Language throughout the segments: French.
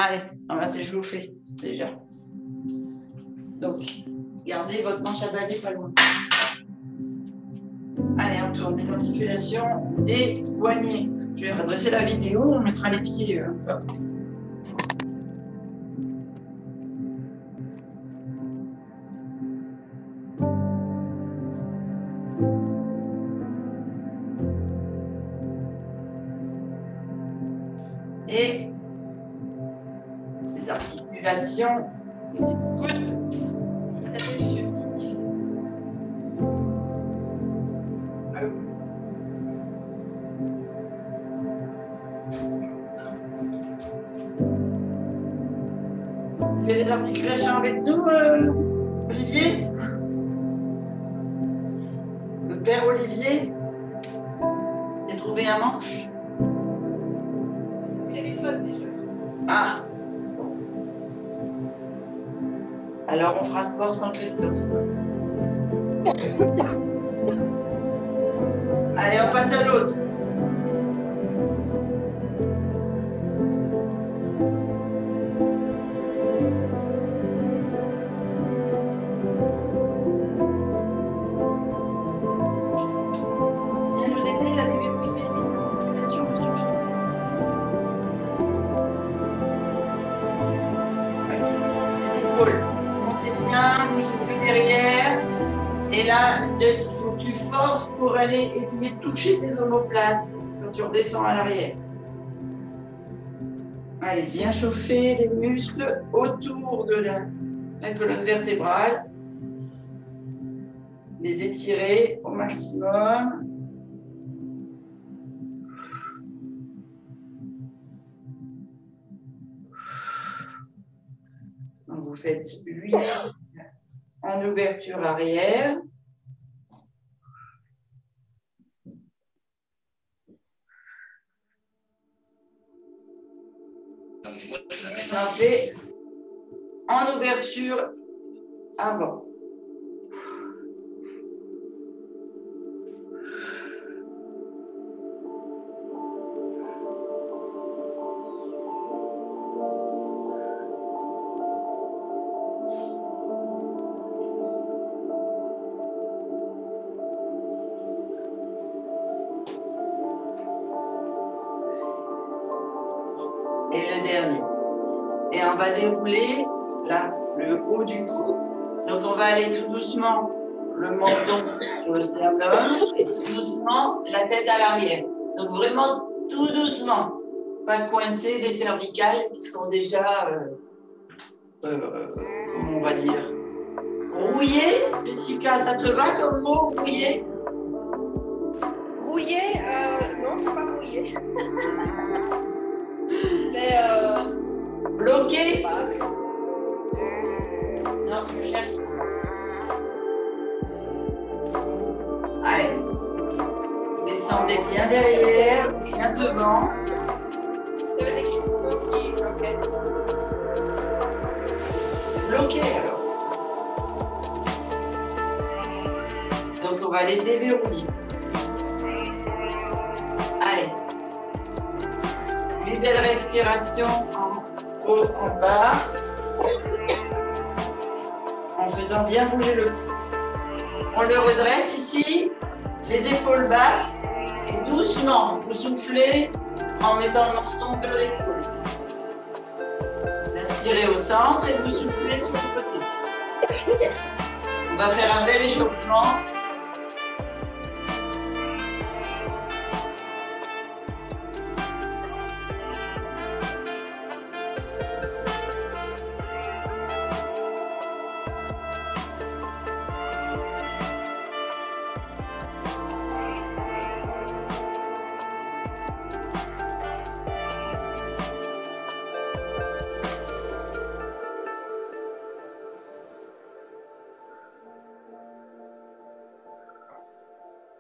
Allez, on va s'échauffer déjà. Donc, gardez votre manche à balai pas loin. Allez, on tourne les articulations des poignets. Je vais redresser la vidéo, on mettra les pieds un peu après. Et les articulations des coudes. Fais les articulations avec nous, Olivier. Le père Olivier. J'ai trouvé un manche. Téléphone déjà. Ah. Bon. Alors on fera sport sans Christophe. Allez, on passe à l'autre. Viens nous aider à déverrouiller les articulations, monsieur. Ok. Les épaules. Montez bien, vous ouvrez derrière. Et là, il faut que tu forces pour aller essayer de toucher tes omoplates quand tu redescends à l'arrière. Allez, bien chauffer les muscles autour de la colonne vertébrale. Les étirer au maximum. Donc vous faites 8 en ouverture arrière. On fait en ouverture avant. Et le dernier. Et on va dérouler là, le haut du cou. Donc on va aller tout doucement le menton sur le sternum et tout doucement la tête à l'arrière. Donc vraiment tout doucement. Pas coincer les cervicales qui sont déjà, comment on va dire, rouillées. Jessica, ça te va comme mot, rouillé? Rouillé, non, c'est pas rouillé. C'est Bloqué? non, je cherche. Allez. Descendez bien derrière, bien devant. Ça veut dire que je suis bloquée. Ok. Bloqué alors. Donc on va les déverrouiller. Allez. Une belle respiration en haut, en bas. En faisant bien bouger le cou. On le redresse ici, les épaules basses. Et doucement, vous soufflez en mettant le menton vers l'épaule. Inspirez au centre et vous soufflez sur le côté. On va faire un bel échauffement.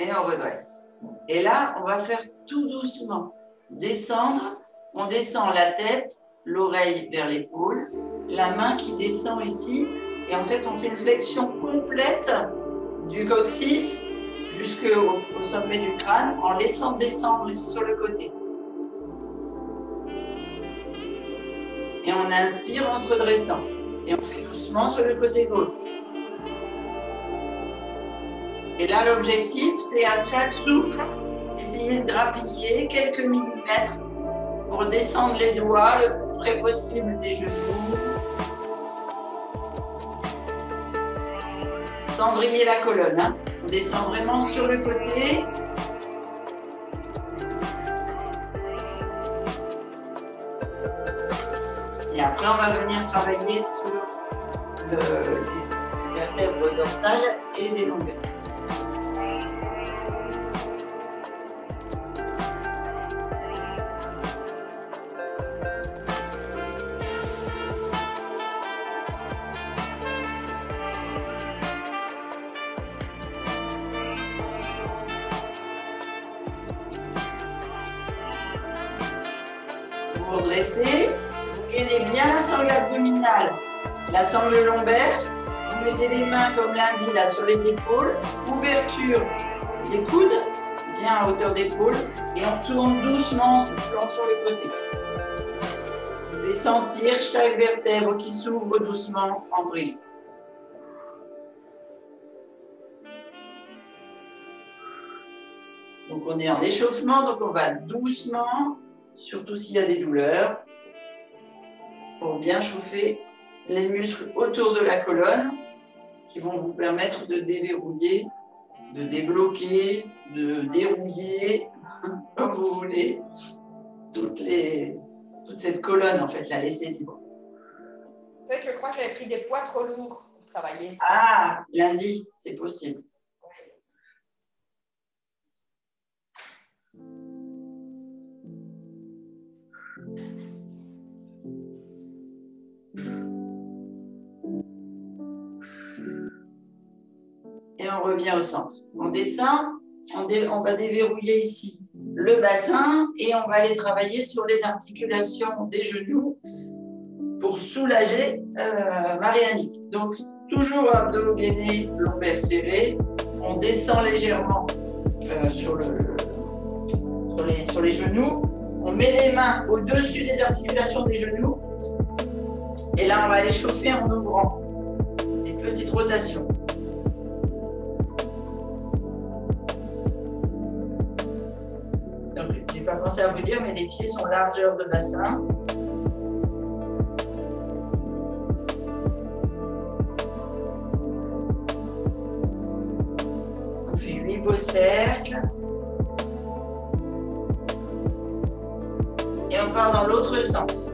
Et on redresse. Et là, on va faire tout doucement. Descendre, on descend la tête, l'oreille vers l'épaule, la main qui descend ici. Et en fait, on fait une flexion complète du coccyx jusqu'au sommet du crâne en laissant descendre ici sur le côté. Et on on inspire en se redressant. Et on fait doucement sur le côté gauche. Et là, l'objectif, c'est à chaque souffle, essayer de grappiller quelques millimètres pour descendre les doigts le plus près possible des genoux. Sans vriller la colonne. Hein. On descend vraiment sur le côté. Et après, on va venir travailler sur les vertèbres dorsales et des lombaires. Vous redressez. Vous gainez bien la sangle abdominale, la sangle lombaire. Vous mettez les mains comme lundi là sur les épaules. Ouverture des coudes, bien à hauteur d'épaule. Et on tourne doucement en soufflant sur le côté. Vous devez sentir chaque vertèbre qui s'ouvre doucement en vrille. Donc on est en échauffement, donc on va doucement, surtout s'il y a des douleurs, pour bien chauffer les muscles autour de la colonne qui vont vous permettre de déverrouiller, de débloquer, de dérouiller, comme vous voulez, toute cette colonne, en fait, la laisser libre. En fait, je crois que j'avais pris des poids trop lourds pour travailler. Ah, lundi, c'est possible. Et on revient au centre. On descend, on va déverrouiller ici le bassin et on va aller travailler sur les articulations des genoux pour soulager Marie-Annick. Donc, toujours abdos gainés, lombaires serrés. On descend légèrement sur les genoux. On met les mains au-dessus des articulations des genoux. Et là, on va aller chauffer en ouvrant des petites rotations. Donc, je n'ai pas pensé à vous dire, mais les pieds sont largeur de bassin. On fait 8 beaux cercles. Et on part dans l'autre sens.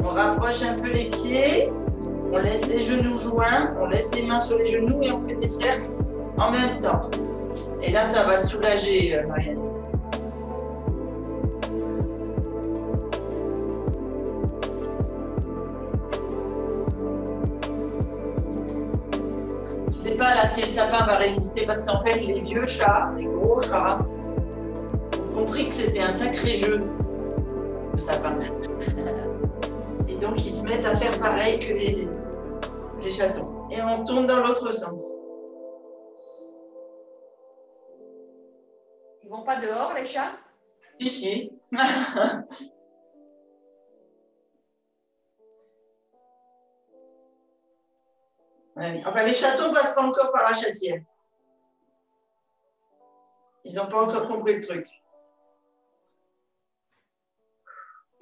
On rapproche un peu les pieds, on laisse les genoux joints, on laisse les mains sur les genoux et on fait des cercles en même temps. Et là, ça va te soulager, Marianne. Je ne sais pas là si le sapin va résister parce qu'en fait, les vieux chats, les gros chats, ont compris que c'était un sacré jeu, le sapin. Et donc, ils se mettent à faire pareil que les chatons. Et on tourne dans l'autre sens. Ils vont pas dehors, les chats? Ici. Enfin, les chatons ne passent pas encore par la chatière. Ils n'ont pas encore compris le truc.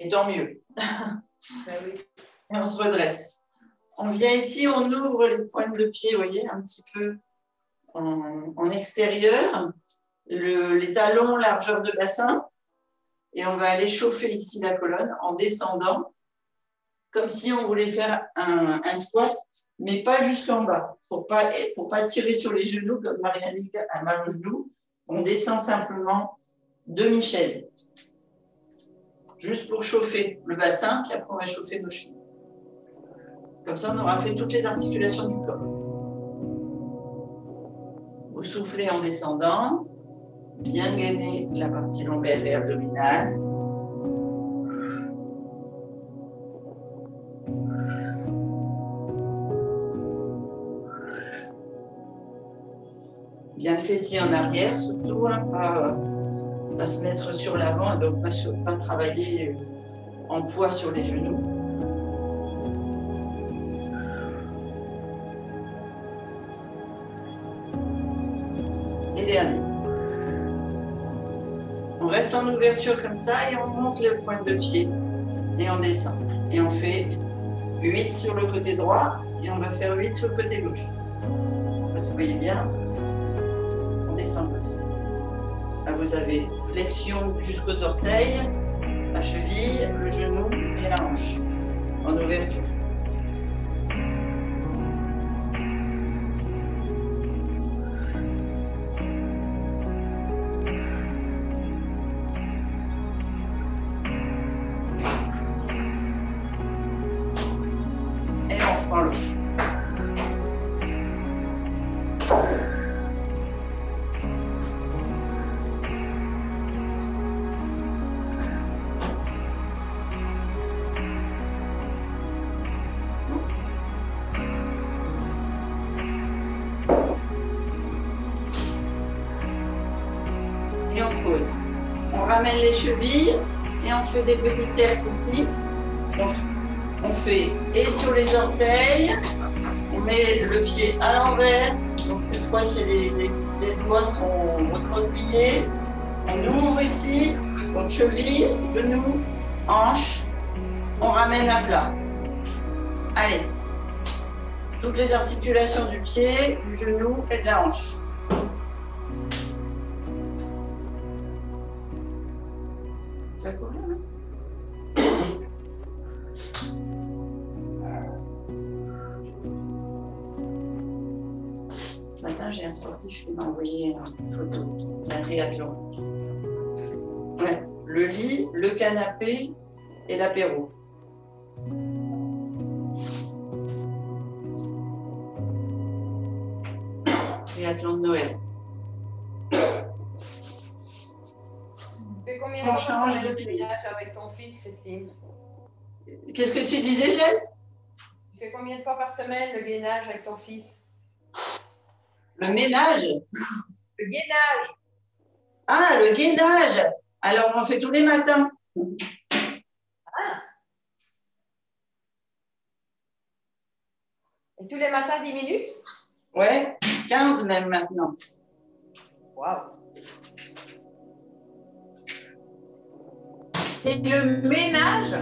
Et tant mieux. Ben oui. Et on se redresse. On vient ici, on ouvre les pointes de pied, vous voyez, un petit peu en extérieur. Les talons, largeur de bassin. Et on va aller chauffer ici la colonne en descendant, comme si on voulait faire un squat, mais pas jusqu'en bas, pour pas tirer sur les genoux, comme Marie-Annick a mal aux genoux. On descend simplement demi-chaise, juste pour chauffer le bassin, puis après on va chauffer nos chevilles. Comme ça, on aura fait toutes les articulations du corps. Vous soufflez en descendant. bien gainer la partie lombaire et abdominale. Bien le fessier en arrière, surtout, hein, pas se mettre sur l'avant, donc pas travailler en poids sur les genoux. Et dernier. On reste en ouverture comme ça et on monte les pointes de pied et on descend. Et on fait 8 sur le côté droit et on va faire 8 sur le côté gauche. Parce que vous voyez bien, on descend comme ça. Là, vous avez flexion jusqu'aux orteils, la cheville, le genou et la hanche en ouverture. Et on reprend l'autre. Et on pose. On ramène les chevilles et on fait des petits cercles ici. On fait et sur les orteils, on met le pied à l'envers. Donc cette fois, les doigts sont recroquevillés. On ouvre ici, donc cheville, genou, hanche. On ramène à plat. Allez. Toutes les articulations du pied, du genou et de la hanche. Ce matin, j'ai un sportif qui m'a envoyé une photo d'un triathlon. Ouais, le lit, le canapé et l'apéro. Triathlon de Noël. Tu fais combien de fois par semaine le gainage avec ton fils, Christine? Qu'est-ce que tu disais, Jess? Tu fais combien de fois par semaine le gainage avec ton fils? Le ménage? Le gainage. Ah, le gainage. Alors, on en fait tous les matins. Ah. Et tous les matins, 10 minutes? Ouais, 15 même maintenant. Waouh. Et le ménage?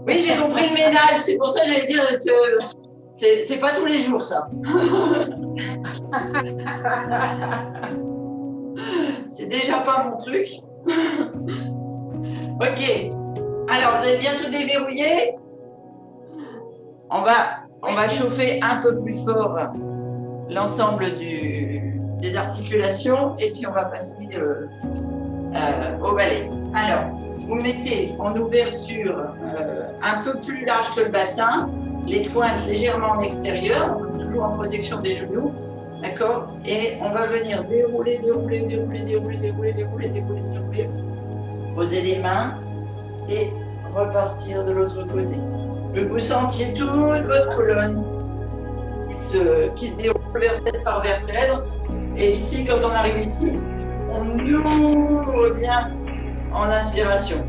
Oui, j'ai compris le ménage. C'est pour ça que j'allais dire que c'est pas tous les jours, ça. C'est déjà pas mon truc. Ok. Alors, vous avez bien tout déverrouillé? On va chauffer un peu plus fort l'ensemble des articulations et puis on va passer au balai. Alors, vous mettez en ouverture un peu plus large que le bassin, les pointes légèrement en extérieur, toujours en protection des genoux, d'accord? Et on va venir dérouler, poser les mains et repartir de l'autre côté. Que vous sentiez toute votre colonne qui se déroule vertèbre par vertèbre. Et ici, quand on arrive ici, on ouvre bien en inspiration.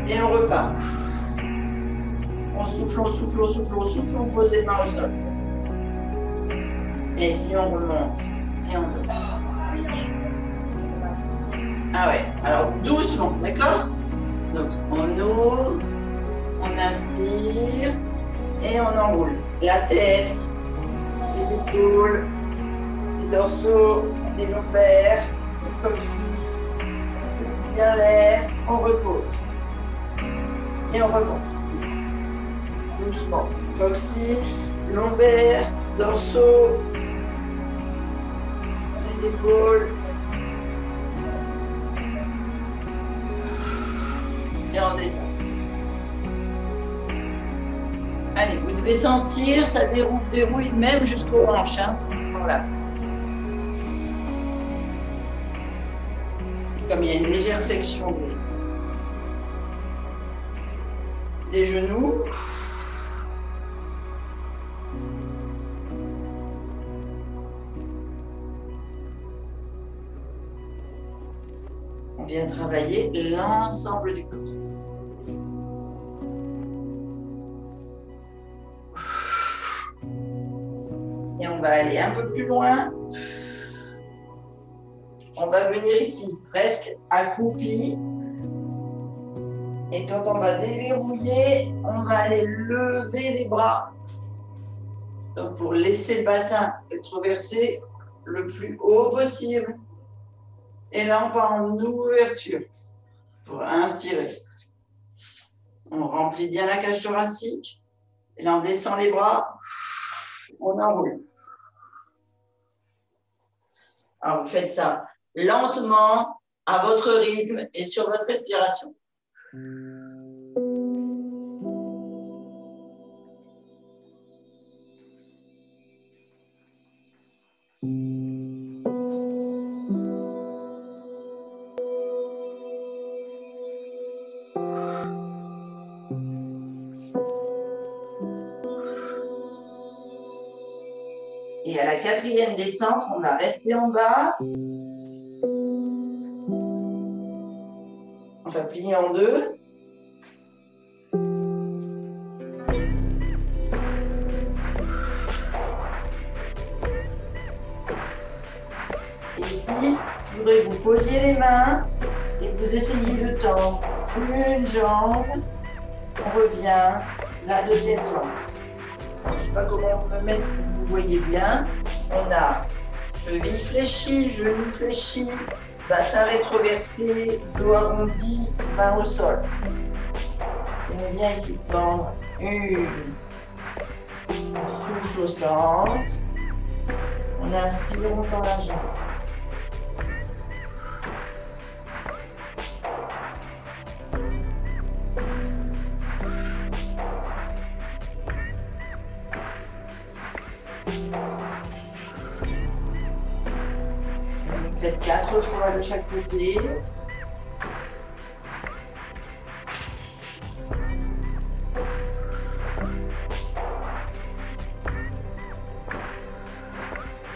Et on repart. On souffle, on souffle, on souffle, on souffle, on pose les mains au sol. Et ici, on remonte. Et on monte. Ah ouais, alors doucement, d'accord? Donc, on ouvre, on inspire et on enroule. La tête, les épaules, les dorsaux, les lombaires, le coccyx. On fait bien l'air, on repose. Et on remonte. Doucement. Coccyx, lombaires, dorsaux, les épaules. Et on descend. Allez, vous devez sentir, ça dérouille même jusqu'aux hanches, hein, ce mouvement-là. comme il y a une légère flexion des genoux. On vient travailler l'ensemble du corps. Et on va aller un peu plus loin. On va venir ici, presque accroupi. Et quand on va déverrouiller, on va aller lever les bras. Donc pour laisser le bassin rétroversé le plus haut possible. Et là, on part en ouverture pour inspirer. On remplit bien la cage thoracique. Et là, on descend les bras. On enroule. Alors, vous faites ça lentement, à votre rythme et sur votre respiration. Et à la 4e descente, on va rester en bas. On va plier en deux. Et ici, je voudrais que vous posiez les mains et que vous essayiez de tendre une jambe. On revient, la deuxième jambe. Je ne sais pas comment vous me mettre pour que vous voyez bien. On a cheville fléchie, genou fléchi, bassin rétroversé, dos arrondi, main au sol. Et on vient ici tendre une. On souffle au centre. On inspire, on tend la jambe. Faites 4 fois de chaque côté.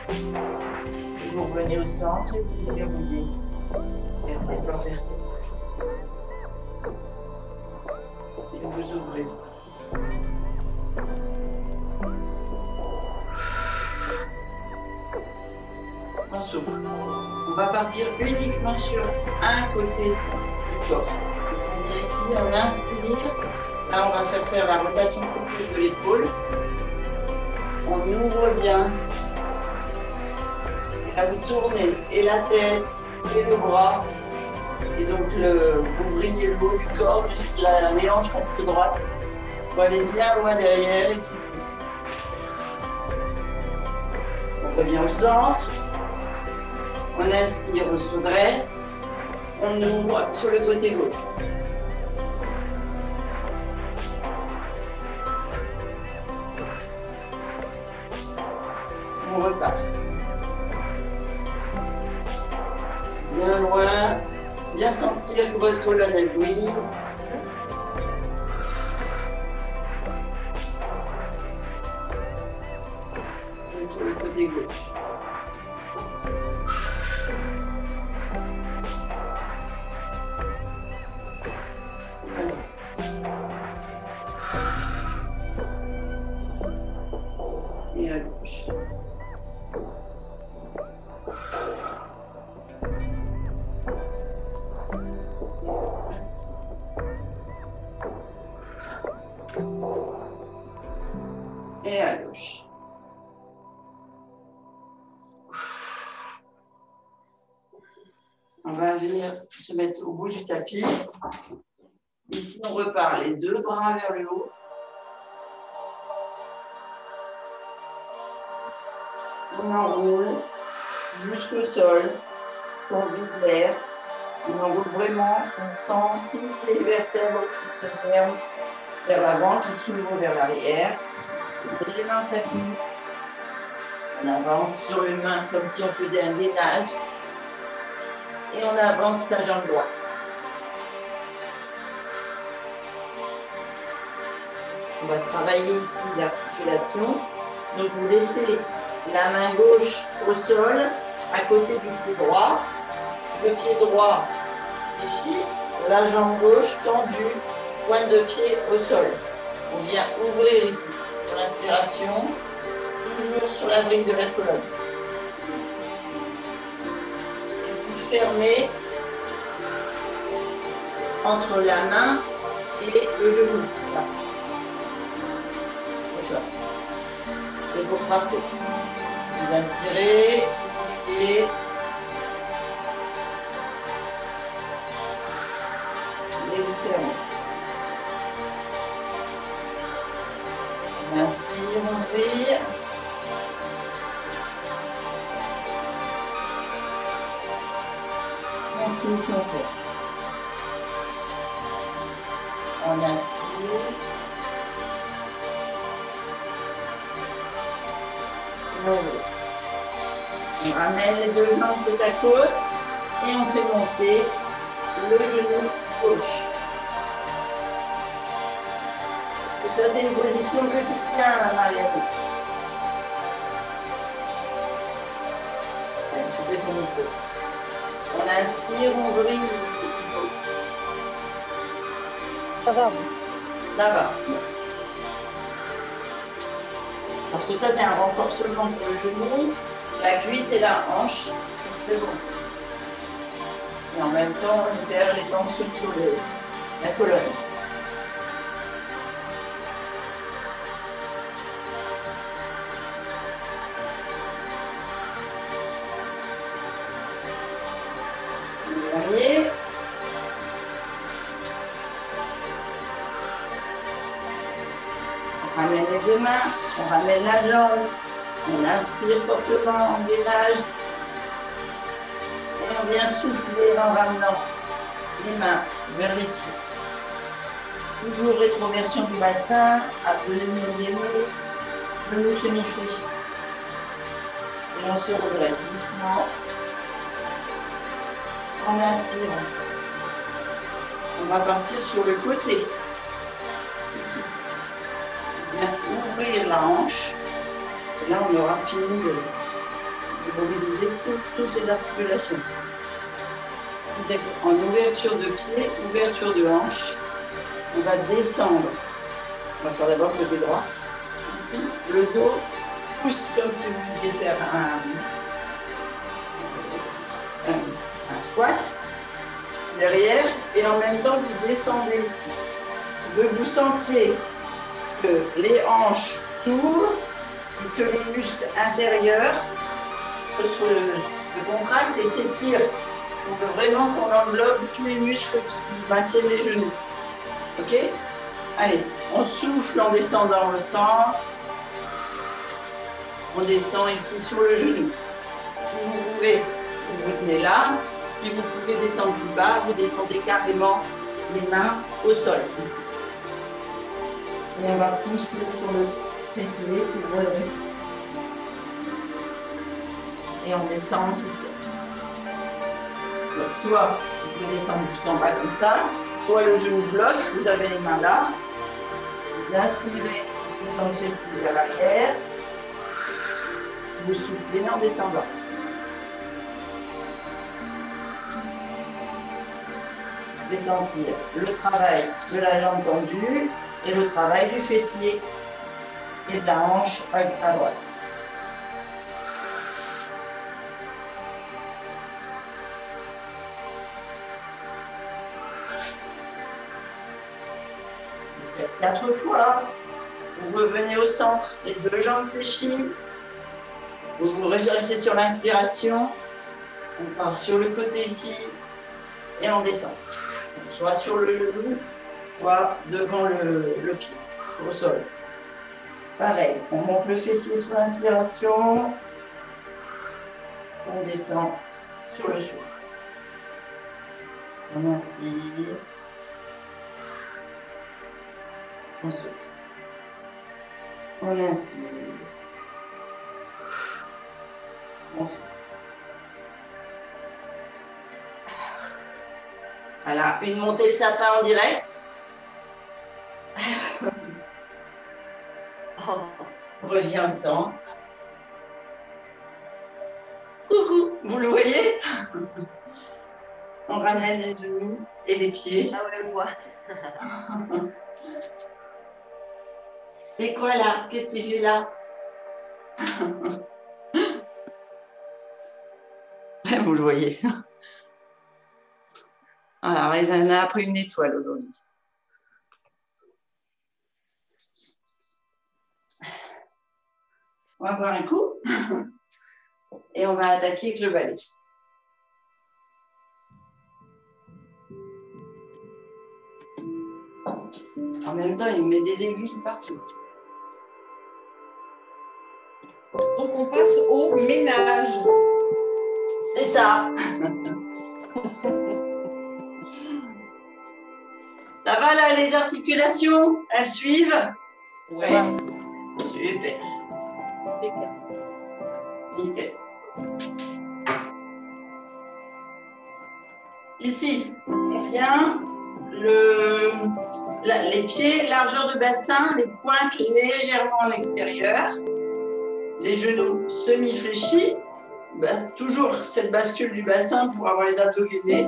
Et vous revenez au centre et vous déverrouillez. Vertèbre, vertèbre. Et vous ouvrez bien. On souffle. On va partir uniquement sur un côté du corps. On vient ici, on inspire. Là, on va faire la rotation complète de l'épaule. On ouvre bien. Et là, vous tournez et la tête et le bras. Et donc, vous ouvrez le haut du corps, les hanches restent droites. Vous allez bien loin derrière et soufflez. On revient au centre. On inspire, on se dresse, on ouvre sur le côté gauche. On repart. Bien loin, bien sentir que votre colonne est brille. Et sur le côté gauche. Et à gauche. Et à gauche. On va venir se mettre au bout du tapis. Ici, on repart les deux bras vers le haut. On enroule jusqu'au sol. On vide l'air. On enroule vraiment. On sent toutes les vertèbres qui se ferment vers l'avant, qui s'ouvrent vers l'arrière. Les mains au tapis. On avance sur les mains comme si on faisait un gainage. et on avance sa jambe droite. On va travailler ici l'articulation. Donc vous laissez la main gauche au sol, à côté du pied droit. Le pied droit fléchi, la jambe gauche tendue, pointe de pied au sol. On vient ouvrir ici. Pour l'inspiration, toujours sur la vrille de la colonne. Et vous fermez entre la main et le genou. Là. Et vous repartez. Vous inspirez et vous fermez. On inspire, ouvrir. On souffle, on fait. On inspire. On ramène les deux jambes côte à côte et on fait monter le genou gauche. Parce que ça, c'est une position que tu tiens, Marianne. Elle va couper son micro. On inspire, on brille. Ça va. Ça va. Parce que ça, c'est un renforcement pour le genou, la cuisse et la hanche. C'est bon. Et en même temps, on libère les tensions sur la colonne. Le dernier. On ramène les deux mains, on ramène la jambe, on inspire fortement, on gainage. Et on vient souffler en ramenant les mains vers les pieds. Toujours rétroversion du bassin, abdominaux gainés, genoux semi-fléchis. Et on se redresse doucement. En inspirant. On va partir sur le côté. Ici. On vient ouvrir la hanche. Et là, on aura fini de mobiliser toutes les articulations. Vous êtes en ouverture de pied, ouverture de hanche. On va descendre. On va faire d'abord le côté droit. Ici, le dos pousse comme si vous vouliez faire un squat. Derrière, et en même temps, vous descendez ici. Que vous sentiez que les hanches s'ouvrent et que les muscles intérieurs se contractent et s'étirent. On veut vraiment qu'on englobe tous les muscles qui maintiennent les genoux. Ok? Allez, on souffle en descendant le centre. On descend ici sur le genou. Si vous pouvez, vous tenez là. Si vous pouvez descendre plus bas, vous descendez carrément les mains au sol, ici. Et on va pousser sur le fessier pour redresser. Et on descend en soufflant. Donc, soit vous pouvez descendre jusqu'en bas comme ça, soit le genou bloque, vous avez les mains là. Vous inspirez, vous poussez le fessier vers l'arrière. Vous soufflez en descendant. Vous pouvez sentir le travail de la jambe tendue et le travail du fessier et de la hanche à droite. Vous faites 4 fois. Vous revenez au centre, les deux jambes fléchies. Vous vous redressez sur l'inspiration. On part sur le côté ici et on descend. Donc, soit sur le genou, soit devant le pied, au sol. Pareil, on monte le fessier sur l'inspiration. On descend sur le souffle. On inspire. On souffle. On inspire. On souffle. Voilà, une montée de sapin en direct. On revient au centre. Coucou, vous le voyez? On ramène les genoux et les pieds. Ah ouais, on le voit. C'est quoi là? Qu'est-ce que j'ai là? Vous le voyez. Alors, on a appris une étoile aujourd'hui. On va boire un coup et on va attaquer avec le balai. En même temps, il met des aiguilles partout. Donc, on passe au ménage. C'est ça. Ça va là, les articulations? Elles suivent? Ouais. Super. Nickel. Ici, on vient, les pieds, largeur de bassin, les pointes légèrement en extérieur, les genoux semi-fléchis, toujours cette bascule du bassin pour avoir les abdos gainés.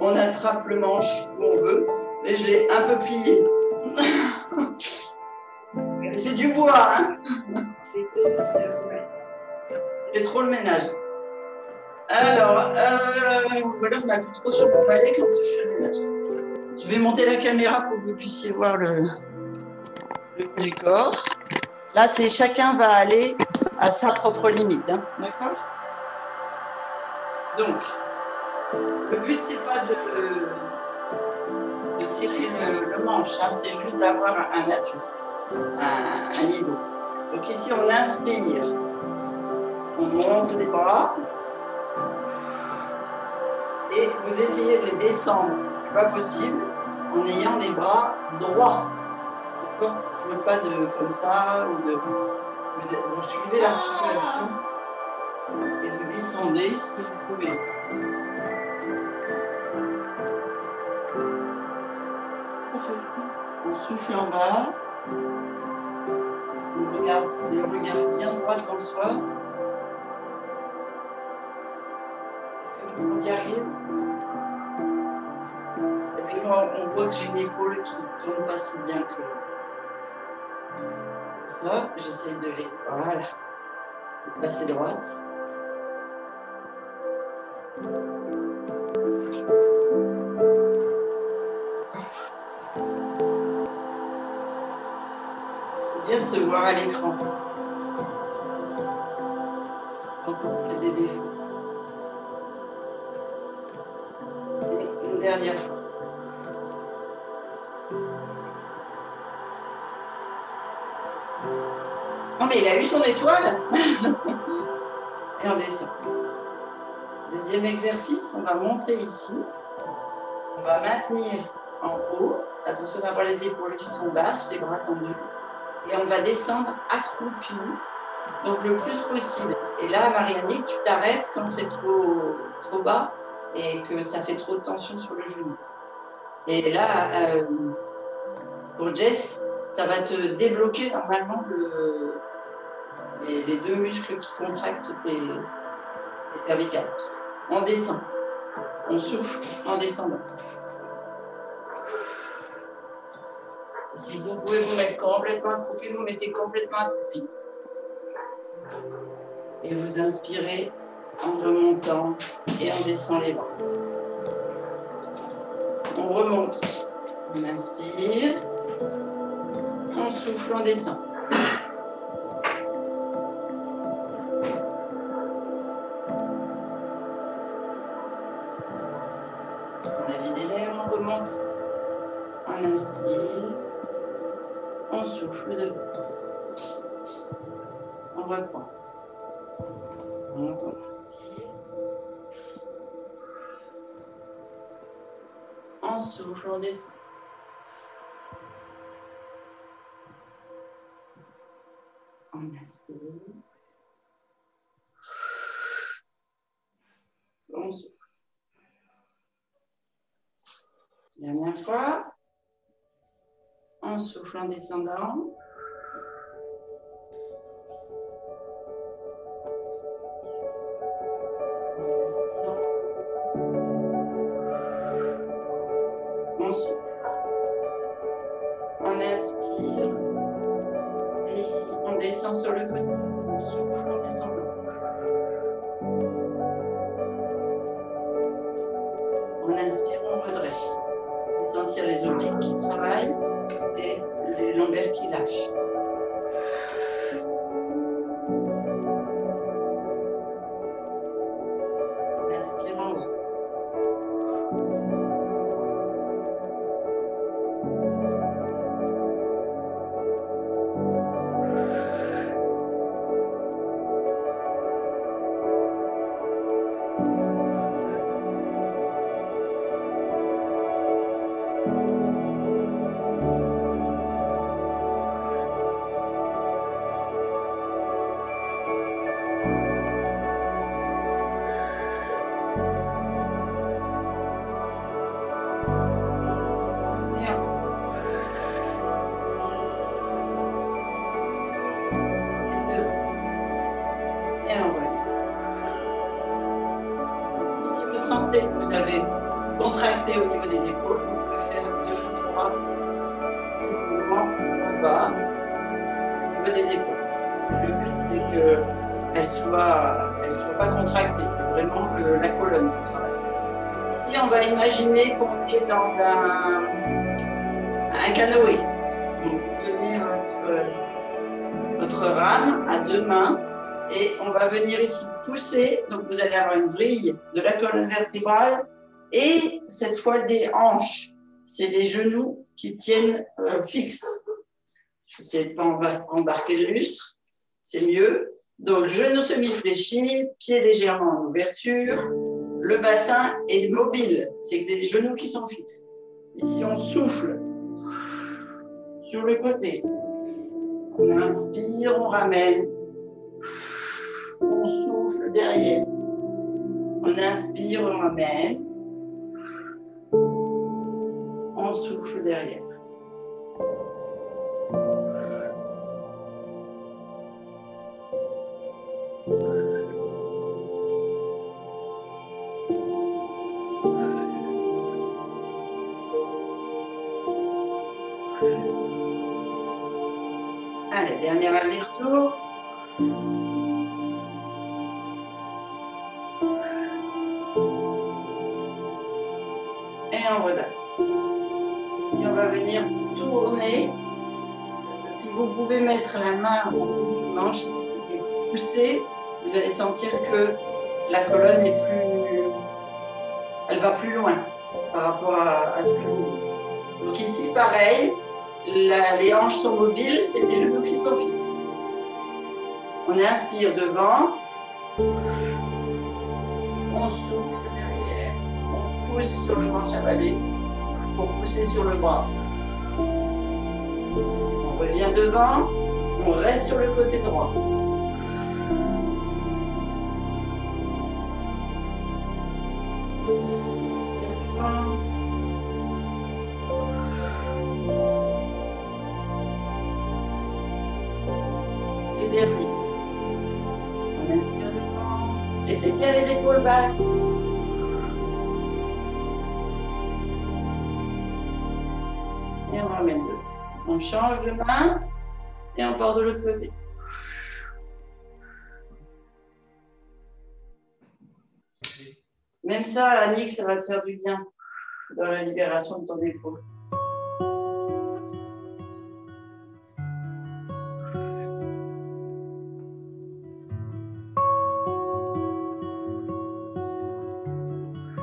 On attrape le manche où on veut, et je l'ai un peu plié. C'est du bois, hein? J'ai trop le ménage. Alors, voilà, je m'appuie trop sur mon balai quand je fais le ménage. Je vais monter la caméra pour que vous puissiez voir le haut du corps. Là, chacun va aller à sa propre limite, hein, d'accord? Donc, le but, c'est pas de serrer le manche, hein, c'est juste d'avoir un appui, un niveau. Donc ici, on inspire, on monte les bras. Et vous essayez de les descendre le plus bas possible en ayant les bras droits. D'accord? Je ne veux pas de comme ça. Vous suivez l'articulation et vous descendez ce que vous pouvez. On souffle en bas. On regarde le regard bien droit devant soi. Est-ce que tout le monde y arrive? Et moi, on voit que j'ai une épaule qui ne tourne pas si bien que ça. J'essaie de les... Voilà. De passer droite. C'est bien de se voir à l'écran. Quand on fait des défauts. Et une dernière fois. Non, mais il a eu son étoile. Et on descend. Deuxième exercice, on va monter ici. On va maintenir en haut. Attention d'avoir les épaules qui sont basses, les bras tendus. Et on va descendre accroupi, donc le plus possible. Et là, Marianne, tu t'arrêtes quand c'est trop bas et que ça fait trop de tension sur le genou. Et là, pour Jess, ça va te débloquer normalement les deux muscles qui contractent tes cervicales. On descend. On souffle en descendant. Si vous pouvez vous mettre complètement accroupi, vous mettez complètement accroupi. Et vous inspirez en remontant et en descendant les bras. On remonte. On inspire. On souffle, on descend. On a vidé l'air, on remonte. On inspire. On souffle debout. On reprend. On monte, on inspire. On souffle, on descend. On inspire. On souffle. Dernière fois. On souffle en descendant. On souffle. On inspire. Et ici, on descend sur le côté. On souffle en descendant. On inspire, on redresse. Sentir les obliques qui travaillent et les lombaires qui lâchent. On inspire en haut. Que vous avez contracté au niveau des épaules, vous pouvez faire 2, 3 mouvements en bas au niveau des épaules. Le but, c'est qu'elles ne soient pas contractées, c'est vraiment la colonne qui travaille. Ici, on va imaginer qu'on est dans un canoë. Donc, vous tenez votre rame à 2 mains. Et on va venir ici pousser, donc vous allez avoir une vrille de la colonne vertébrale et cette fois des hanches. C'est les genoux qui tiennent fixes. Je vais essayer de ne pas embarquer le lustre, c'est mieux. Donc genoux semi-fléchis, pieds légèrement en ouverture, le bassin est mobile, c'est les genoux qui sont fixes. Ici on souffle sur le côté. On inspire, on ramène. On souffle derrière. On inspire, on ramène. On souffle derrière. Allez, dernier aller-retour. On redresse. Ici, on va venir tourner. Si vous pouvez mettre la main au bout du manche ici et pousser, vous allez sentir que la colonne est plus... Elle va plus loin par rapport à ce que vous voulez. Donc ici, pareil, les hanches sont mobiles, c'est les genoux qui sont fixes. On inspire devant. On souffle derrière. Pousse sur le manche à balai pour pousser sur le bras. On revient devant, on reste sur le côté droit. Et dernier. On inspire devant. Laissez bien les épaules basses. Et on ramène deux. On change de main et on part de l'autre côté. Même ça, Annick, ça va te faire du bien dans la libération de ton épaule.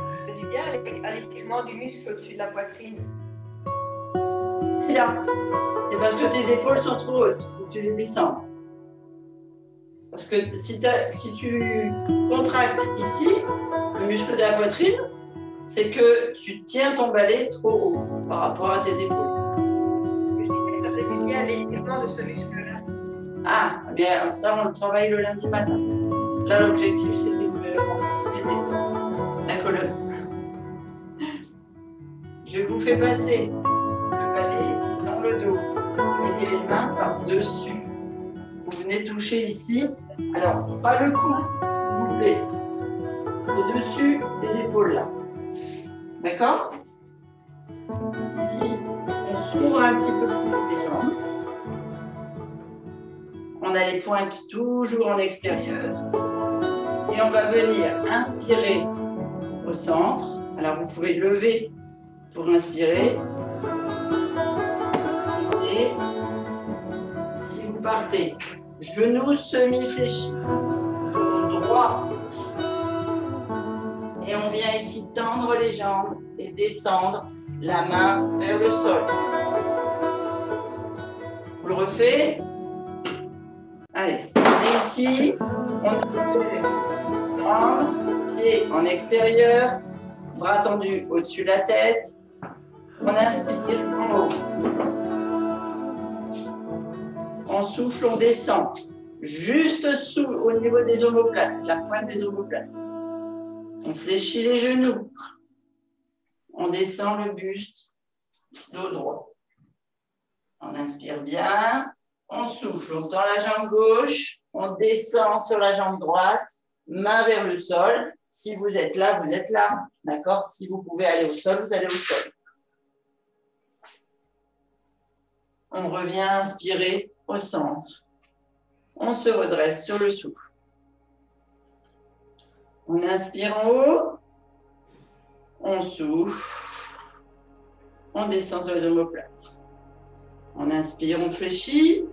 Ça fait du bien à l'étirement du muscle au-dessus de la poitrine. C'est là. C'est parce que tes épaules sont trop hautes. Faut que tu les descends. Parce que si tu contractes ici, le muscle de la poitrine, c'est que tu tiens ton balai trop haut par rapport à tes épaules. Je disais que ça fait du bien à l'étirement de ce muscle-là. Ah, bien ça, on le travaille le lundi matin. Là, l'objectif, c'était de renforcer la colonne. Je vais vous faire fais passer le balai dans le dos. Mettez les mains par-dessus. Vous venez toucher ici. Alors, pas le cou, s'il vous plaît. Au-dessus des épaules là. D'accord? Ici, on s'ouvre un petit peu plus les jambes. On a les pointes toujours en extérieur. Et on va venir inspirer au centre. Alors, vous pouvez lever pour inspirer. Et si vous partez, genoux semi-fléchis, dos droit. Et on vient ici tendre les jambes et descendre la main vers le sol. Vous le refaites. Allez, on est ici. On a pied en extérieur, bras tendus au-dessus de la tête. On inspire en haut. On souffle, on descend. Juste au niveau des omoplates, la pointe des omoplates. On fléchit les genoux. On descend le buste, dos droit. On inspire bien. On souffle, on tend la jambe gauche. On descend sur la jambe droite. Main vers le sol. Si vous êtes là, vous êtes là. D'accord? Si vous pouvez aller au sol, vous allez au sol. On revient inspirer au centre. On se redresse sur le souffle. On inspire en haut. On souffle. On descend sur les omoplates. On inspire, on fléchit.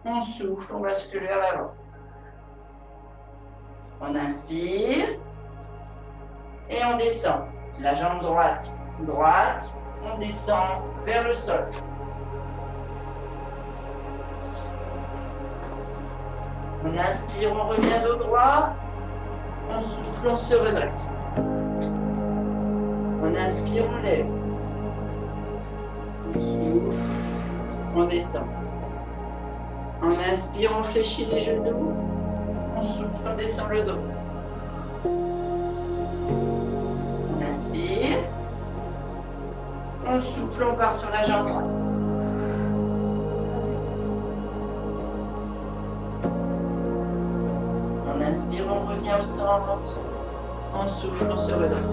On souffle, on bascule vers l'avant. On inspire. Et on descend. La jambe droite, droite. On descend vers le sol. On inspire, on revient dos droit. On souffle, on se redresse. On inspire, on lève. On souffle, on descend. On inspire, on fléchit les genoux. On souffle, on descend le dos. On inspire. On souffle, on part sur la jambe droite. On inspire, on revient au centre. On souffle, on se redresse.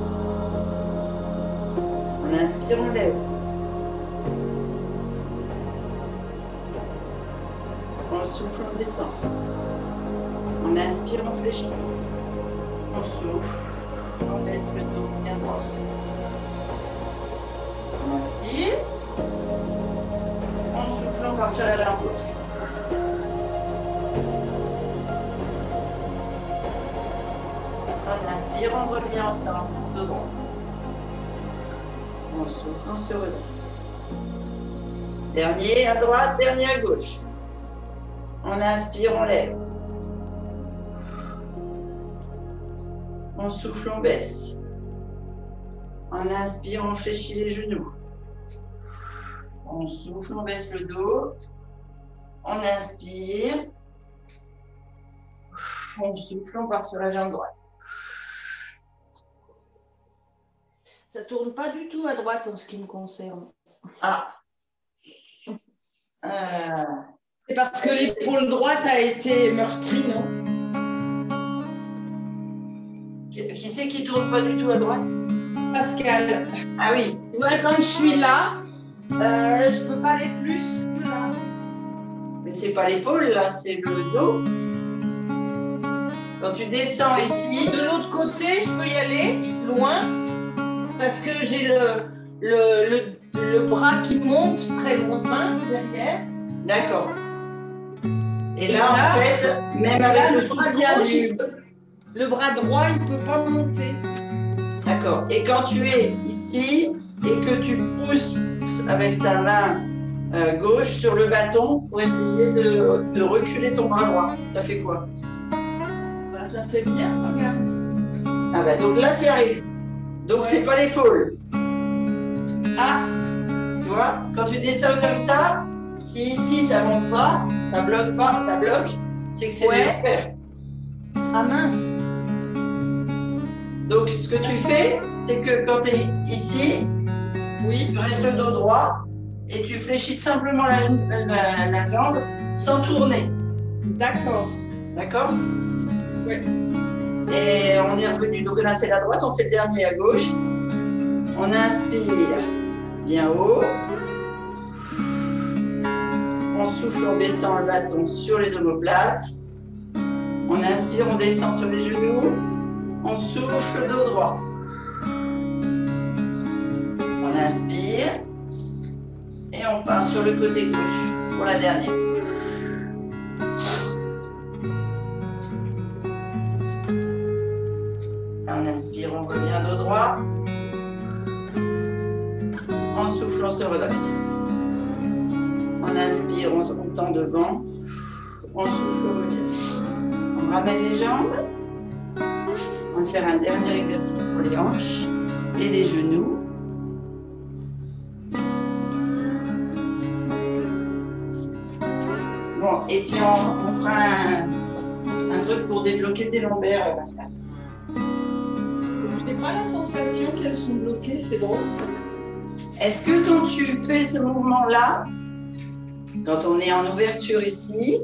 On inspire, on lève. On souffle, on descend. On inspire, on fléchit. On souffle, on baisse le dos bien droit. On inspire. On souffle, on part sur la jambe gauche. On inspire, on revient au centre, dos droit. On souffle, on se redresse. Dernier à droite, dernier à gauche. On inspire, on lève. On souffle, on baisse. On inspire, on fléchit les genoux. On souffle, on baisse le dos. On inspire. On souffle, on part sur la jambe droite. Ça ne tourne pas du tout à droite en ce qui me concerne. Ah. C'est parce que l'épaule droite a été meurtrie, non? Qui c'est qui ne tourne pas du tout à droite? Pascal. Ah oui. Ouais, comme je suis là, je ne peux pas aller plus que là. Mais c'est pas l'épaule, là, c'est le dos. Quand tu descends ici... De l'autre côté, je peux y aller, loin, parce que j'ai le bras qui monte très loin derrière. D'accord. Et là, en fait, même avec le soutien du... Le bras droit, il ne peut pas monter. D'accord. Et quand tu es ici et que tu pousses avec ta main gauche sur le bâton pour essayer de reculer ton bras droit, ça fait quoi? Bah, ça fait bien, regarde. Ah bah donc là, tu y arrives. Donc, c'est pas l'épaule. Ah, tu vois, quand tu descends comme ça, si ici ça monte pas, ça bloque pas, ça bloque, c'est que c'est de l'enfer. Ah mince. Donc ce que tu fais, c'est que quand tu es ici, Oui. Tu restes le dos droit et tu fléchis simplement la jambe sans tourner. D'accord. D'accord? Oui. Et on est revenu, donc on a fait la droite, on fait le dernier à gauche. On inspire bien haut. On souffle, on descend le bâton sur les omoplates. On inspire, on descend sur les genoux. On souffle le dos droit. On inspire. Et on part sur le côté gauche pour la dernière. On inspire, on revient dos droit. On souffle, on se redresse. On inspire, on tend devant. On souffle, on revient. On ramène les jambes. On va faire un dernier exercice pour les hanches et les genoux. Bon, et puis on fera un truc pour débloquer tes lombaires, Pascal. Je n'ai pas la sensation qu'elles sont bloquées, c'est drôle. Est-ce que quand tu fais ce mouvement-là, quand on est en ouverture ici,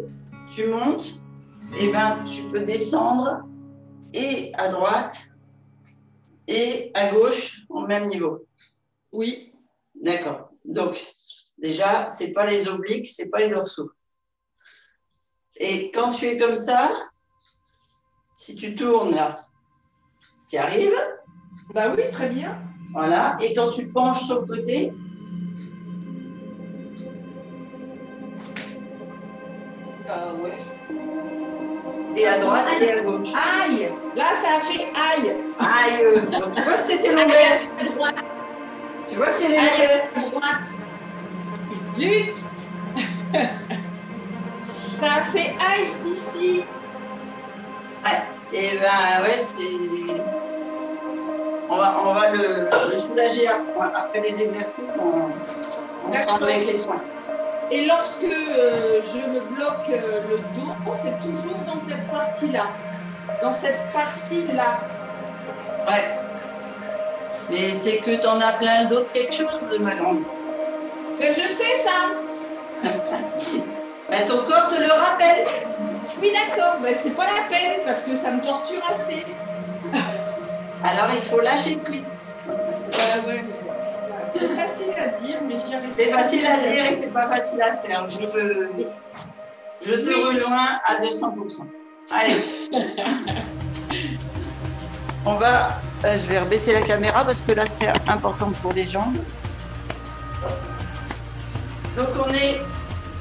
tu montes, et ben tu peux descendre et à droite et à gauche au même niveau. Oui. D'accord. Donc, déjà, ce n'est pas les obliques, ce n'est pas les dorsaux. Et quand tu es comme ça, si tu tournes là, tu y arrives. Bah oui, très bien. Voilà. Et quand tu te penches sur le côté, ouais. Et à droite et à gauche. Aïe! Là, ça a fait aïe! Aïe! Donc, tu vois que c'était lombaire. À droite. Tu vois que c'est les lombaires. À droite. Zut! Ça a fait aïe ici. Ouais. Et ben ouais, c'est. On va le soulager après les exercices. On travaille avec les points. Et lorsque je me bloque le dos, c'est toujours dans cette partie-là. Dans cette partie-là. Ouais. Mais c'est que tu en as plein d'autres quelque chose, ma grande. Mais je sais ça. Ben, ton corps te le rappelle. Oui, d'accord. Mais c'est pas la peine parce que ça me torture assez. Alors, il faut lâcher prise. Ouais. C'est facile à dire, mais j'y arrive pas. C'est facile à dire et c'est pas facile à faire. Je te rejoins à 200%. Allez. On va. Je vais rebaisser la caméra parce que là, c'est important pour les jambes. Donc, on est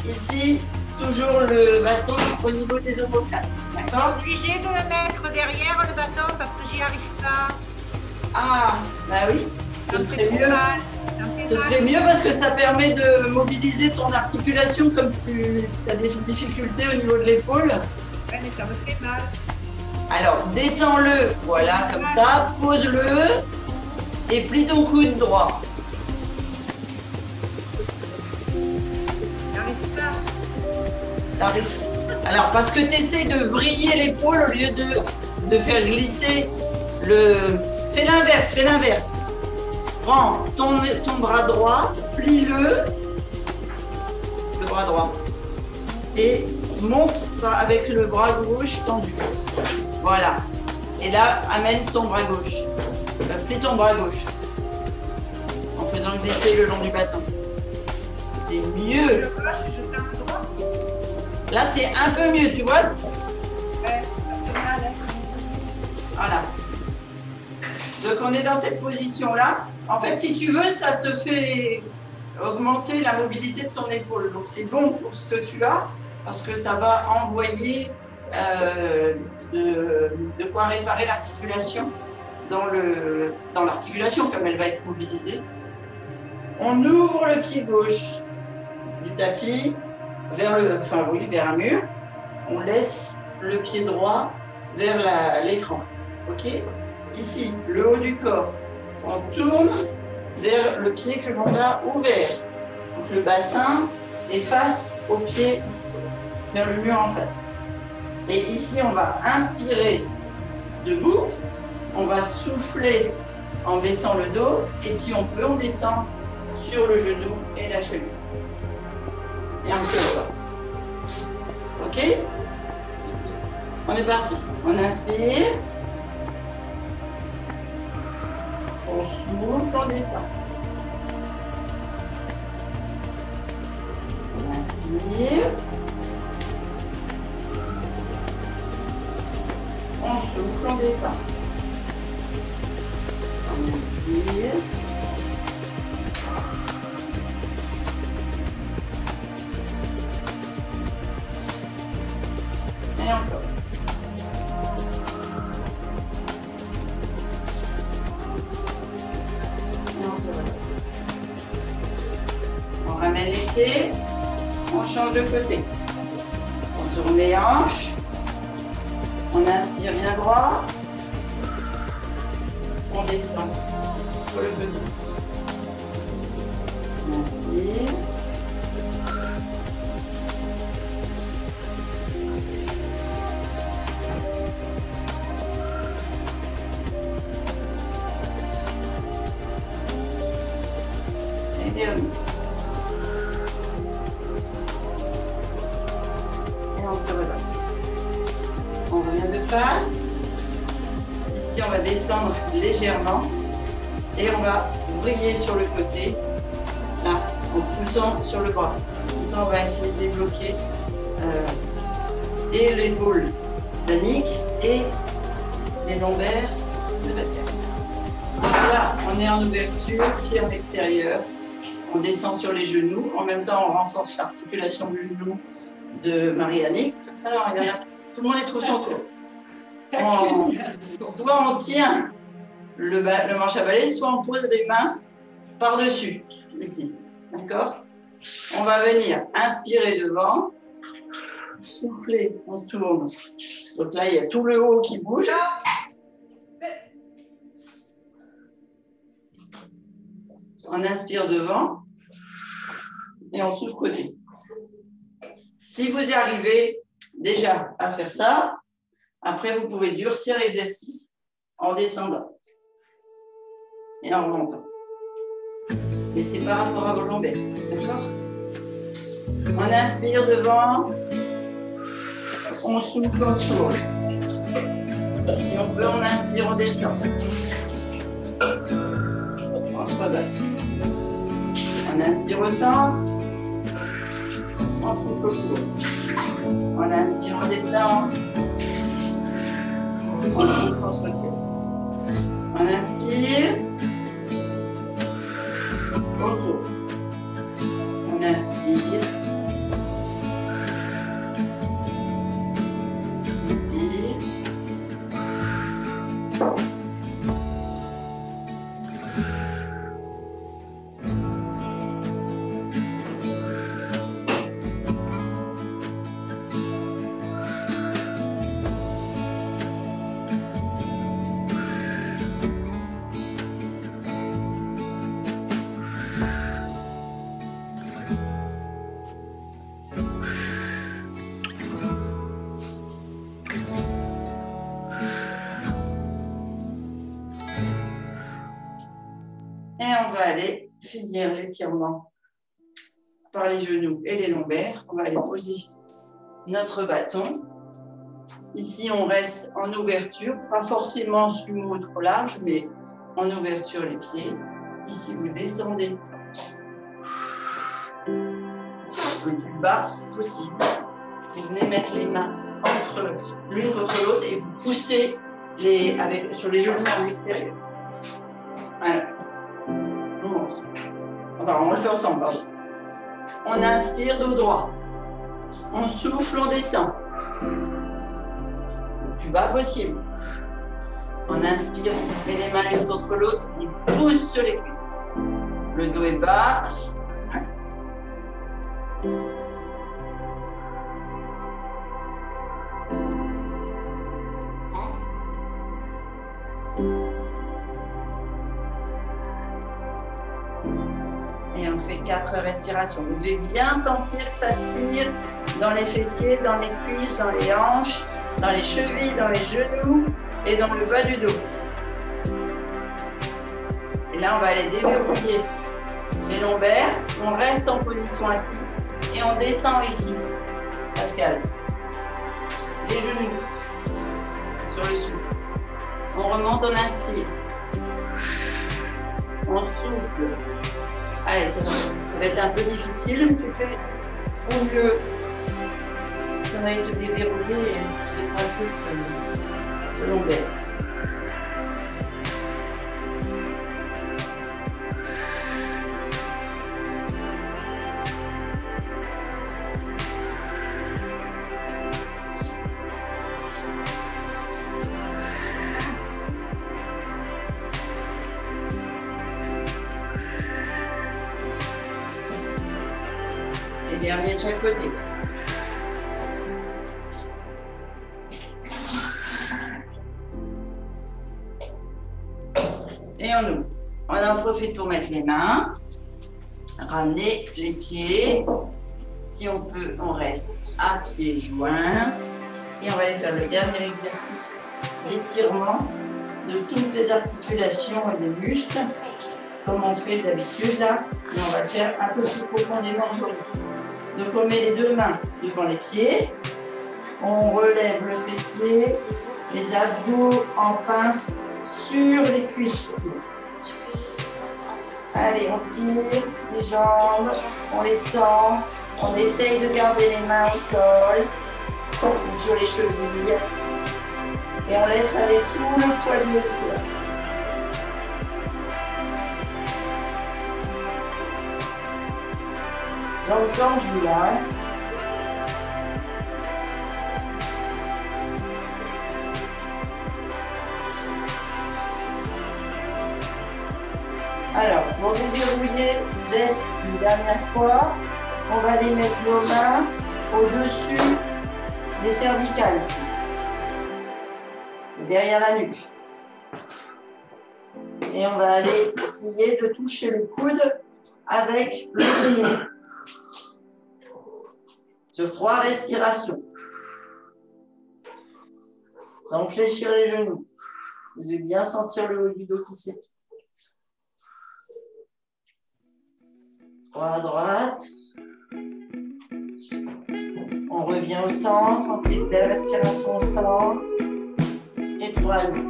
ici, toujours le bâton au niveau des omoplates. D'accord? Obligé de le mettre derrière le bâton parce que j'y arrive pas. Ah, bah oui, ce serait mieux. Ce mal. serait mieux parce que ça permet de mobiliser ton articulation comme tu as des difficultés au niveau de l'épaule. Ouais, mais ça me fait mal. Alors, descends-le, voilà, comme ça, pose-le et plie ton coude droit. J'arrive pas. T'arrives. Alors, parce que tu essaies de vriller l'épaule au lieu de faire glisser le... Fais l'inverse, Prends ton bras droit, plie-le bras droit, et monte avec le bras gauche tendu. Voilà. Et là, amène ton bras gauche. Plie ton bras gauche. En faisant glisser le long du bâton. C'est mieux. Le gauche, je fais un droit. Là, c'est un peu mieux, tu vois? Ouais, ça fait mal. Hein. Voilà. Donc, on est dans cette position-là. En fait, si tu veux, ça te fait augmenter la mobilité de ton épaule. Donc, c'est bon pour ce que tu as, parce que ça va envoyer de quoi réparer l'articulation dans l'articulation, comme elle va être mobilisée. On ouvre le pied gauche du tapis vers un mur. On laisse le pied droit vers l'écran. OK? Ici, le haut du corps, on tourne vers le pied que l'on a ouvert. Donc le bassin est face au pied, vers le mur en face. Et ici, on va inspirer debout, on va souffler en baissant le dos, et si on peut, on descend sur le genou et la cheville. Et on se force. Ok? On est parti. On inspire. On souffle, on descend. On inspire. On souffle, on descend. On inspire. Et encore. Et on se relève. On ramène les pieds. On change de côté. On tourne les hanches. On inspire bien droit. On descend sur le côté. On inspire. Et dernier. Et on se relâche. On revient de face. Ici, on va descendre légèrement et on va vriller sur le côté, là, en poussant sur le bras. Comme ça, on va essayer de débloquer et l'épaule d'Annick et les lombaires de Pascal. Donc là, on est en ouverture, pied en extérieur. On descend sur les genoux. En même temps, on renforce l'articulation du genou de Marie-Annick. Comme ça, il y en a. Tout le monde est trop son compte. Soit on tient le manche à balai, soit on pose les mains par-dessus, ici. D'accord? On va venir inspirer devant, souffler, on tourne. Donc là, il y a tout le haut qui bouge. On inspire devant et on souffle côté. Si vous y arrivez déjà à faire ça, après vous pouvez durcir l'exercice en descendant et en remontant. Mais c'est par rapport à vos lombaires, d'accord? On inspire devant, on souffle, on tourne. Si on peut, on inspire, on descend. On se redresse. On inspire au centre, on souffle au tour. On inspire, on descend. On souffle, on se relève. On inspire. Autour. On inspire. Inspire. On va aller finir l'étirement par les genoux et les lombaires. On va aller poser notre bâton. Ici, on reste en ouverture, pas forcément sumo trop large, mais en ouverture les pieds. Ici, vous descendez le plus bas possible. Vous venez mettre les mains l'une contre l'autre et vous poussez sur les genoux à l'extérieur. Voilà. Je vous montre. Enfin, on le fait ensemble, pardon. On inspire dos droit. On souffle, on descend. Le plus bas possible. On inspire, on met les mains l'une contre l'autre, on pousse sur les cuisses. Le dos est bas. Et on fait 4 respirations. Vous devez bien sentir que ça tire dans les fessiers, dans les cuisses, dans les hanches, dans les chevilles, dans les genoux et dans le bas du dos. Et là, on va aller déverrouiller les lombaires, on reste en position assise et on descend ici. Pascal. Les genoux sur le souffle. On remonte, on inspire. On souffle. Allez, ça va être un peu difficile. Tu fais au mieux. On va te déverrouiller et se passer sur le lombaire. Et dernier de chaque côté. Et on ouvre. On en profite pour mettre les mains, ramener les pieds. Si on peut, on reste à pieds joints. Et on va aller faire le dernier exercice d'étirement de toutes les articulations et des muscles, comme on fait d'habitude là. Et on va le faire un peu plus profondément aujourd'hui. Donc on met les deux mains devant les pieds. On relève le fessier, les abdos en pince sur les cuisses. Allez, on tire les jambes, on les tend, on essaye de garder les mains au sol, ou sur les chevilles, et on laisse aller tout le poids du corps. Jambes tendues là. Hein. Alors, pour déverrouiller, laisse une dernière fois, on va aller mettre nos mains au-dessus des cervicales, ici, et derrière la nuque. Et on va aller essayer de toucher le coude avec le genou. Sur 3 respirations. Sans fléchir les genoux. Vous devez bien sentir le haut du dos qui s'étire. 3 à droite. On revient au centre, on fait une belle respiration au centre. Et 3 à gauche.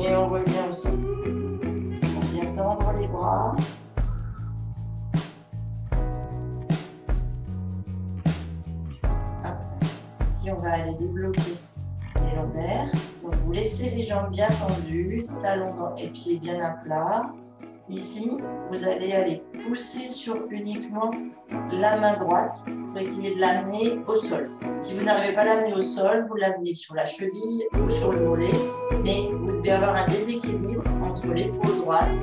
Et on revient au centre. On vient tendre les bras. On va aller débloquer les lombaires. Donc vous laissez les jambes bien tendues, talons et pieds bien à plat. Ici, vous allez aller pousser sur uniquement la main droite pour essayer de l'amener au sol. Si vous n'arrivez pas à l'amener au sol, vous l'amenez sur la cheville ou sur le mollet, mais vous devez avoir un déséquilibre entre l'épaule droite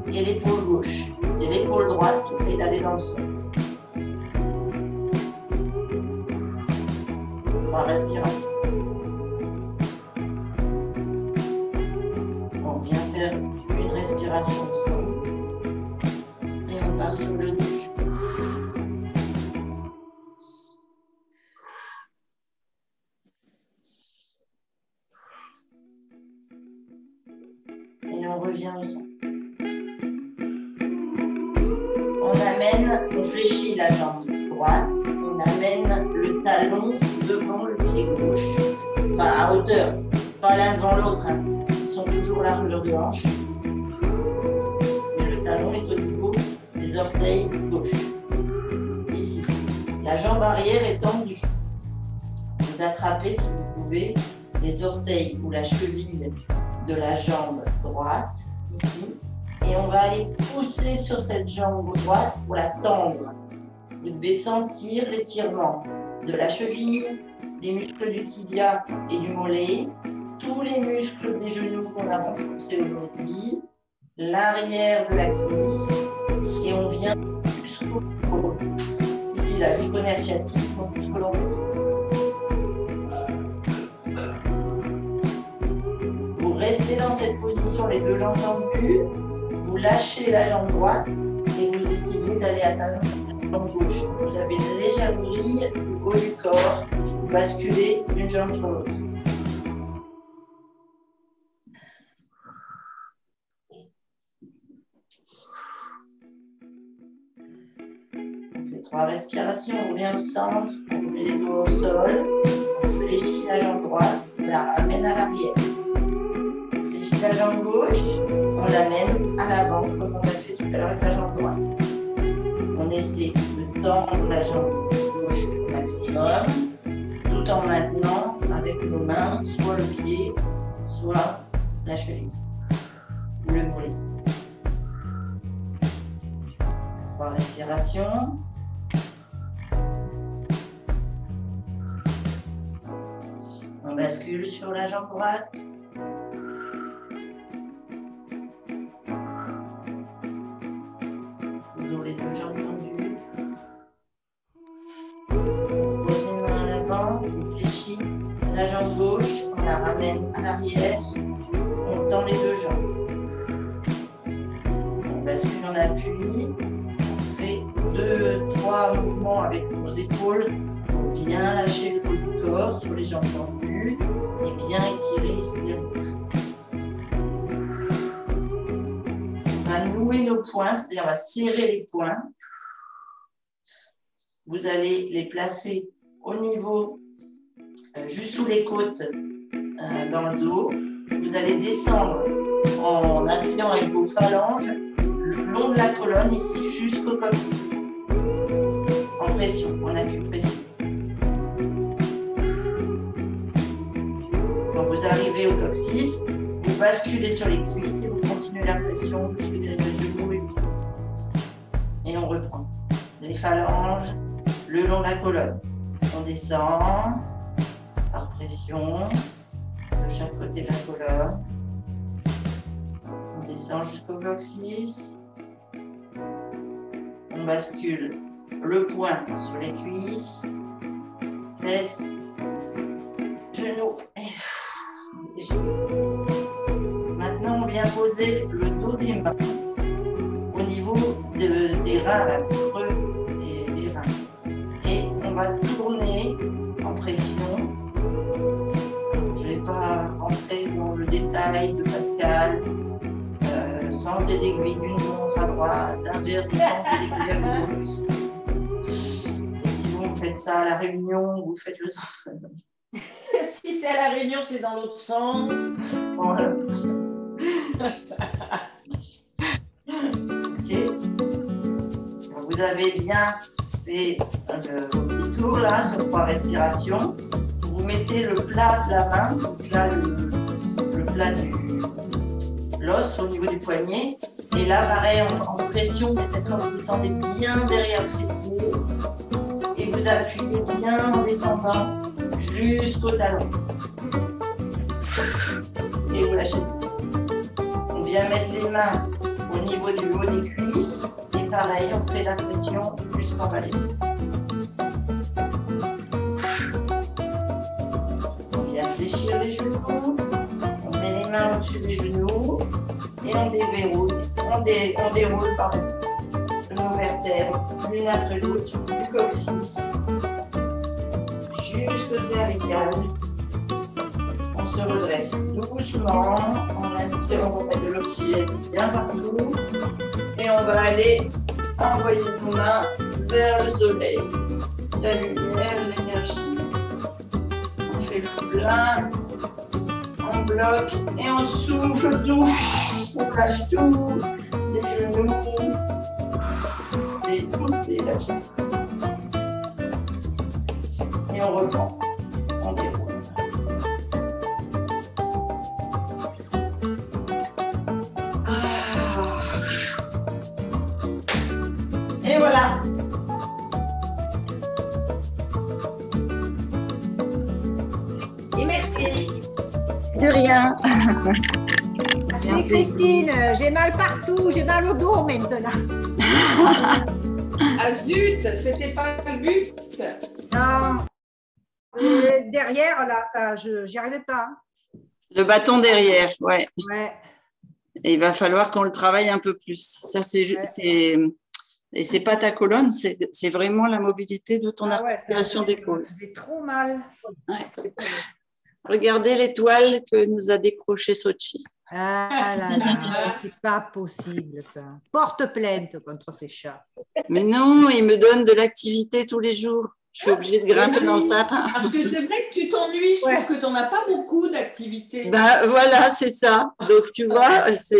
et l'épaule gauche. C'est l'épaule droite qui essaie d'aller dans le sol. 3 respirations. On vient faire une respiration au sol et on part sur le douche. Et on revient au centre. On amène, on fléchit la jambe droite, on amène le talon devant le pied gauche, enfin à hauteur, pas l'un devant l'autre, hein. Ils sont toujours largeur de hanche, mais le talon est au niveau des orteils gauche, ici. La jambe arrière est tendue. Vous attrapez, si vous pouvez, les orteils ou la cheville de la jambe droite, ici, et on va aller pousser sur cette jambe droite pour la tendre. Vous devez sentir l'étirement de la cheville, des muscles du tibia et du mollet, tous les muscles des genoux qu'on a renforcés aujourd'hui, l'arrière de la cuisse, et on vient jusqu'au ici là, jusqu'au nerf sciatique, donc jusqu'au lombaire. Vous restez dans cette position, les deux jambes tendues, vous lâchez la jambe droite et vous essayez d'aller atteindre jambe gauche. Vous avez une légère vrille du haut du corps. Vous basculez d'une jambe sur l'autre. On fait 3 respirations. On revient au centre. On met les doigts au sol. On fléchit la jambe droite. On la ramène à l'arrière. On fléchit la jambe gauche. On l'amène à l'avant, comme on a fait tout à l'heure avec la jambe droite. On essaie de tendre la jambe gauche au maximum, tout en maintenant avec nos mains soit le pied, soit la cheville, ou le mollet. 3 respirations. On bascule sur la jambe droite. Toujours les 2 jambes tendues. On pose les mains à l'avant, on fléchit la jambe gauche, on la ramène à l'arrière, on tend les 2 jambes. On bascule en appui, on fait 2-3 mouvements avec nos épaules pour bien lâcher le haut du corps sur les jambes tendues et bien étirer ici derrière. On va nouer nos poings, c'est-à-dire on va serrer les poings. Vous allez les placer au niveau, juste sous les côtes, dans le dos. Vous allez descendre en appuyant avec vos phalanges le long de la colonne, ici, jusqu'au coccyx. En pression, en acupression. Quand vous arrivez au coccyx, vous basculez sur les cuisses et vous continuez la pression jusqu'au derrière les genoux et jusqu'au bout. Et on reprend. Les phalanges le long de la colonne. On descend par pression de chaque côté de la colonne. On descend jusqu'au coccyx. On bascule le poing sur les cuisses. Laisse. Genoux. Maintenant, on vient poser le dos des mains au niveau des reins, là, du creux des reins. Et on va tourner en pression. Je ne vais pas rentrer dans le détail de Pascal, sans des aiguilles d'une montre à droite, d'un verre de sang, des aiguilles à gauche. Si vous faites ça à la réunion, vous faites le sens. Si c'est à la réunion, c'est dans l'autre sens. Voilà. Ok. Vous avez bien fait vos petits tours là sur 3 respirations. Vous mettez le plat de la main, donc là le plat de l'os au niveau du poignet. Et là, pareil, en pression, mais cette fois vous descendez bien derrière le fessier et vous appuyez bien en descendant jusqu'au talon. Et vous lâchez. On vient mettre les mains au niveau du haut des cuisses. Et pareil, on fait la pression jusqu'en bas des pieds. On vient fléchir les genoux. On met les mains au-dessus des genoux. Et on déverrouille. On déroule, nos vertèbres, l'une après l'autre, du coccyx jusqu'au cervical. On se redresse doucement, en inspirant, on met de l'oxygène bien partout et on va aller envoyer nos mains vers le soleil, la lumière, l'énergie. On fait le plein, on bloque et on souffle tout, on lâche tout, les genoux, les côtés, lâche. Et on reprend, on déroule. Et voilà. Et merci. De rien. Merci Christine, j'ai mal partout, j'ai mal au dos maintenant. Ah zut, c'était pas le but. Non, derrière là, ça, j'y arrivais pas. Le bâton derrière, ouais. Ouais. Et il va falloir qu'on le travaille un peu plus. Ça, c'est Et c'est pas ta colonne, c'est vraiment la mobilité de ton articulation d'épaule. C'est trop mal. Ouais. Regardez l'étoile que nous a décroché Sochi. Ah là là, c'est pas possible ça. Porte plainte contre ces chats. Mais non, il me donne de l'activité tous les jours. Je suis obligée de grimper dans le sapin. Parce que c'est vrai que tu t'ennuies, je trouve que tu n'en as pas beaucoup d'activités. Ben voilà, c'est ça. Donc tu vois, c'est.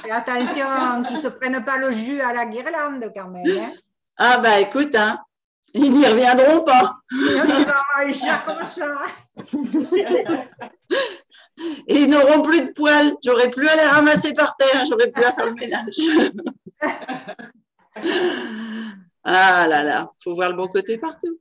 Et attention, qu'ils ne se prennent pas le jus à la guirlande quand même. Hein. Ah bah écoute, hein, ils n'y reviendront pas. Les chats comme ça. Et ils n'auront plus de poils. J'aurai plus à les ramasser par terre. J'aurai plus à faire le ménage. Ah là là, faut voir le bon côté partout.